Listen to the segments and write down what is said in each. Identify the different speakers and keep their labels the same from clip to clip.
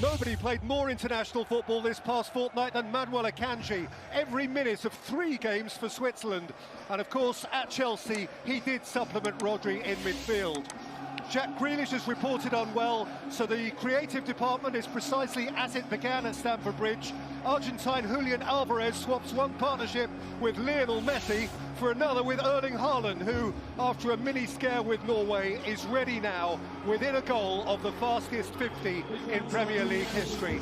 Speaker 1: Nobody played more international football this past fortnight than Manuel Akanji. Every minute of 3 games for Switzerland. And of course, at Chelsea, he did supplement Rodri in midfield. Jack Grealish has reported unwell, so the creative department is precisely as it began at Stamford Bridge. Argentine Julian Alvarez swaps one partnership with Lionel Messi for another with Erling Haaland, who, after a mini scare with Norway, is ready now within a goal of the fastest 50 in Premier League history.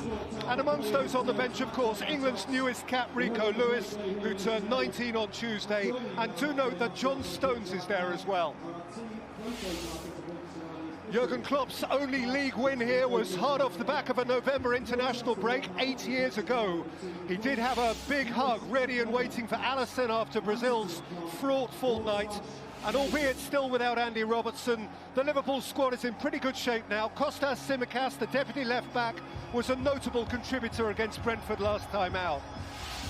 Speaker 1: And amongst those on the bench, of course, England's newest cap, Rico Lewis, who turned 19 on Tuesday. And do note that John Stones is there as well. Jurgen Klopp's only league win here was hard off the back of a November international break 8 years ago. He did have a big hug ready and waiting for Alisson after Brazil's fraught fortnight. And albeit still without Andy Robertson, the Liverpool squad is in pretty good shape now. Kostas Tsimikas, the deputy left-back, was a notable contributor against Brentford last time out.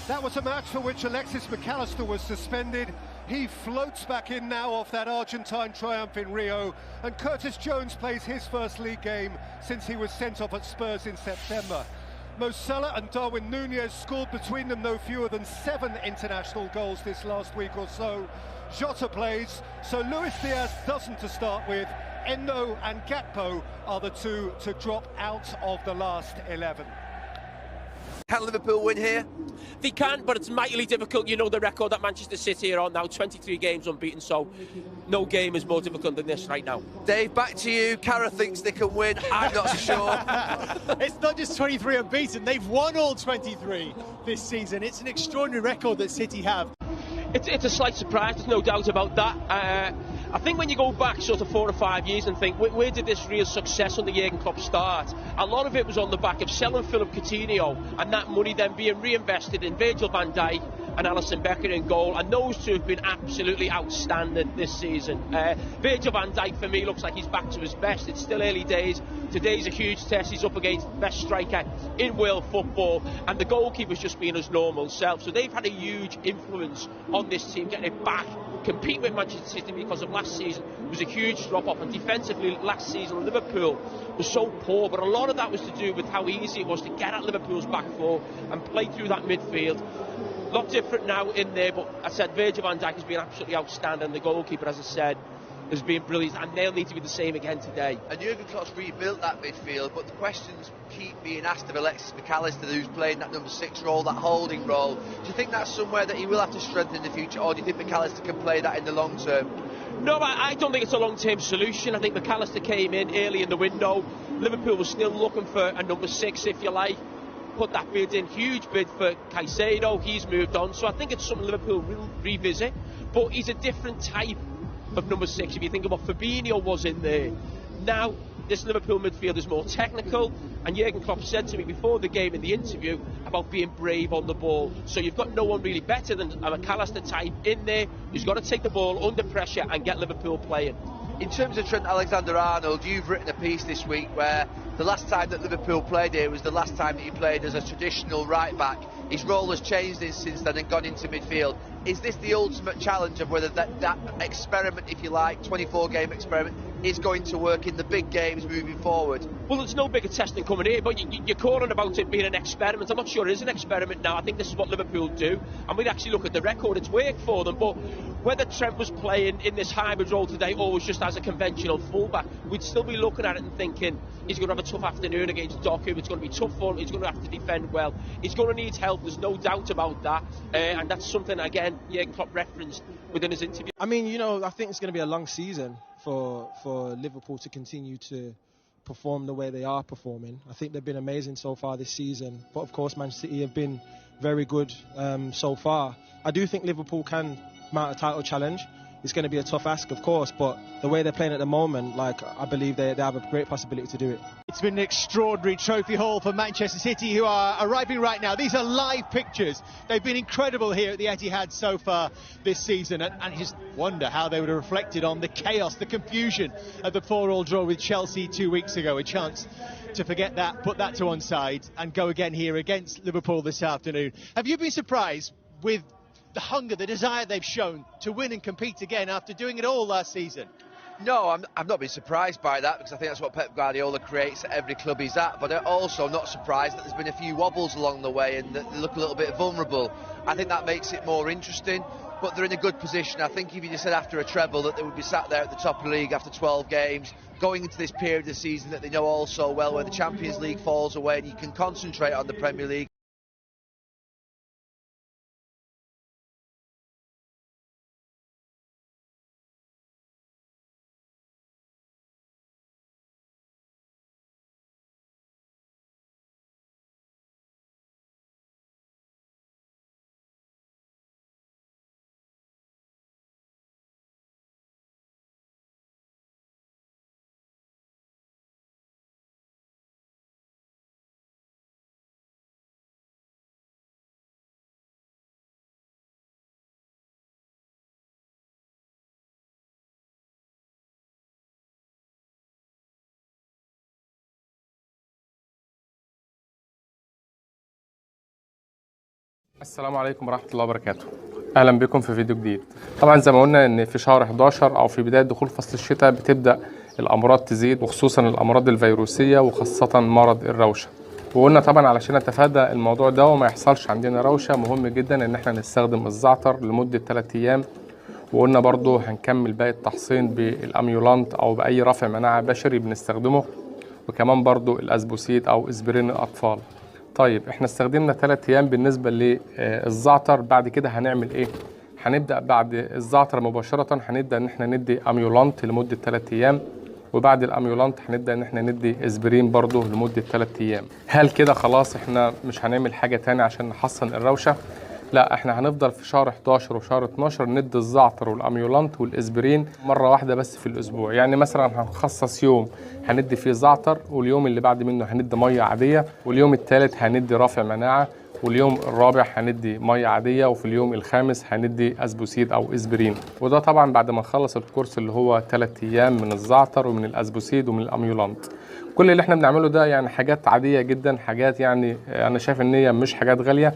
Speaker 1: That was a match for which Alexis McAllister was suspended. He floats back in now off that Argentine triumph in Rio, and Curtis Jones plays his first league game since he was sent off at Spurs in September. Mo Salah and Darwin Núñez scored between them no fewer than 7 international goals this last week or so. Jota plays, so Luis Diaz doesn't to start with. Endo and Gakpo are the two to drop out of the last 11.
Speaker 2: Can Liverpool win here?
Speaker 3: They can, but it's mightily difficult. You know the record that Manchester City are on now, 23 games unbeaten, so no game is more difficult than this right now.
Speaker 2: Dave, back to you. Cara thinks they can win. I'm not so sure.
Speaker 4: It's not just 23 unbeaten, they've won all 23 this season. It's an extraordinary record that City have.
Speaker 3: It's a slight surprise, there's no doubt about that. I think when you go back sort of 4 or 5 years and think, where did this real success under Jurgen Klopp start? A lot of it was on the back of selling Philip Coutinho and that money then being reinvested in Virgil van Dijk and Alisson Becker in goal, and those two have been absolutely outstanding this season. Virgil van Dijk for me looks like he's back to his best. It's still early days. Today's a huge test. He's up against the best striker in world football, and the goalkeeper's just been his normal self. So they've had a huge influence on this team, getting it back, compete with Manchester City, because of last season it was a huge drop-off, and defensively last season Liverpool was so poor, but a lot of that was to do with how easy it was to get at Liverpool's back four and play through that midfield. A lot different now in there, but I said Virgil van Dijk has been absolutely outstanding. The goalkeeper, as I said, has been brilliant, and they'll need to be the same again today.
Speaker 2: And Jurgen Klopp's rebuilt that midfield, but the questions keep being asked of Alexis McAllister, who's playing that number 6 role, that holding role. Do you think that's somewhere that he will have to strengthen in the future, or do you think McAllister can play that in the long term?
Speaker 3: No, I don't think it's a long-term solution. I think McAllister came in early in the window. Liverpool was still looking for a number 6, if you like. Put that bid in, huge bid for Caicedo. He's moved on, so I think it's something Liverpool will revisit. But he's a different type of number 6. If you think of what Fabinho was in there, now this Liverpool midfield is more technical, and Jurgen Klopp said to me before the game in the interview about being brave on the ball. So you've got no one really better than a McAllister type in there who's got to take the ball under pressure and get Liverpool playing.
Speaker 2: In terms of Trent Alexander-Arnold, you've written a piece this week where the last time that Liverpool played here was the last time that he played as a traditional right-back. His role has changed since then and gone into midfield. Is this the ultimate challenge of whether that experiment, if you like, 24-game experiment, is going to work in the big games moving forward?
Speaker 3: Well, there's no bigger testing coming here, but you're calling about it being an experiment. I'm not sure it is an experiment now. I think this is what Liverpool do, and we'd actually look at the record. It's worked for them, but whether Trent was playing in this hybrid role today or was just as a conventional fullback, we'd still be looking at it and thinking he's going to have a tough afternoon against Doku. It's going to be tough for him. He's going to have to defend well. He's going to need help. There's no doubt about that, and that's something, again, Jurgen Klopp referenced within his interview.
Speaker 5: I mean, you know, I think it's going to be a long season for Liverpool to continue to perform the way they are performing. I think they've been amazing so far this season, but of course Manchester City have been very good so far. I do think Liverpool can mount a title challenge. It's going to be a tough ask, of course, but the way they're playing at the moment, like, I believe they have a great possibility to do it.
Speaker 4: It's been an extraordinary trophy haul for Manchester City, who are arriving right now. These are live pictures. They've been incredible here at the Etihad so far this season, and I just wonder how they would have reflected on the chaos, the confusion of the 4-4 draw with Chelsea 2 weeks ago. A chance to forget that, put that to one side, and go again here against Liverpool this afternoon. Have you been surprised with the hunger, the desire they've shown to win and compete again after doing it all last season?
Speaker 2: No, I'm not being surprised by that, because I think that's what Pep Guardiola creates at every club he's at, but I'm also not surprised that there's been a few wobbles along the way and that they look a little bit vulnerable. I think that makes it more interesting, but they're in a good position. I think if you just said after a treble that they would be sat there at the top of the league after 12 games, going into this period of the season that they know all so well, where the Champions League falls away and you can concentrate on the Premier League.
Speaker 6: السلام عليكم ورحمة الله وبركاته. أهلا بكم في فيديو جديد. طبعا زي ما قلنا إن في شهر 11 أو في بداية دخول فصل الشتاء بتبدأ الأمراض تزيد، وخصوصا الأمراض الفيروسية وخاصة مرض الروشة. وقلنا طبعا علشان نتفادى الموضوع ده وما يحصلش عندنا روشة، مهم جدا إن احنا نستخدم الزعتر لمدة 3 أيام. وقلنا برضو هنكمل باقي التحصين بالأميولانت أو بأي رافع مناعة بشري بنستخدمه، وكمان برضو الأسبوسيد أو إسبرين الأطفال. طيب احنا استخدمنا 3 ايام بالنسبه للزعتر. بعد كده هنعمل ايه؟ هنبدا بعد الزعتر مباشره هنبدا ان احنا ندي اميولانت لمده 3 ايام، وبعد الاميولانت هنبدا ان احنا ندي اسبرين برضو لمده 3 ايام. هل كده خلاص احنا مش هنعمل حاجه تاني عشان نحسن الروشه؟ لا، احنا هنفضل في شهر 11 وشهر 12 ندي الزعتر والاميولانت والاسبرين مره واحده بس في الاسبوع. يعني مثلا هنخصص يوم هندي فيه زعتر، واليوم اللي بعد منه هندي ميه عاديه، واليوم الثالث هندي رافع مناعه، واليوم الرابع هندي ميه عاديه، وفي اليوم الخامس هندي اسبوسيد او اسبرين. وده طبعا بعد ما نخلص الكورس اللي هو 3 ايام من الزعتر ومن الاسبوسيد ومن الاميولانت. كل اللي احنا بنعمله ده يعني حاجات عاديه جدا، حاجات يعني انا شايف ان هي مش حاجات غاليه،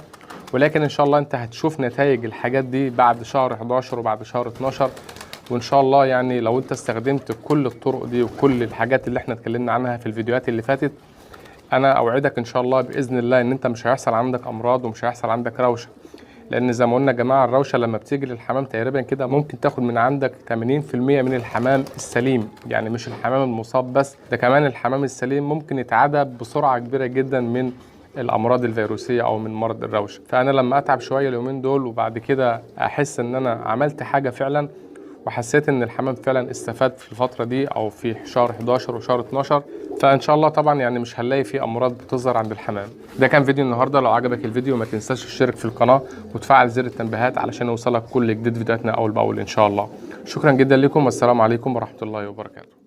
Speaker 6: ولكن ان شاء الله انت هتشوف نتائج الحاجات دي بعد شهر 11 وبعد شهر 12. وان شاء الله يعني لو انت استخدمت كل الطرق دي وكل الحاجات اللي احنا اتكلمنا عنها في الفيديوهات اللي فاتت، انا اوعدك ان شاء الله باذن الله ان انت مش هيحصل عندك امراض ومش هيحصل عندك روشه. لان زي ما قلنا يا جماعه، الروشه لما بتيجي للحمام تقريبا كده ممكن تاخد من عندك 80% من الحمام السليم، يعني مش الحمام المصاب بس، ده كمان الحمام السليم ممكن يتعدى بسرعه كبيره جدا من الامراض الفيروسيه او من مرض الروشه. فانا لما اتعب شويه اليومين دول وبعد كده احس ان انا عملت حاجه فعلا، وحسيت ان الحمام فعلا استفاد في الفتره دي او في شهر 11 وشهر 12، فان شاء الله طبعا يعني مش هنلاقي فيه امراض بتظهر عند الحمام. ده كان فيديو النهارده. لو عجبك الفيديو ما تنساش تشترك في القناه وتفعل زر التنبيهات علشان يوصلك كل جديد فيديوهاتنا اول باول ان شاء الله. شكرا جدا لكم، والسلام عليكم ورحمه الله وبركاته.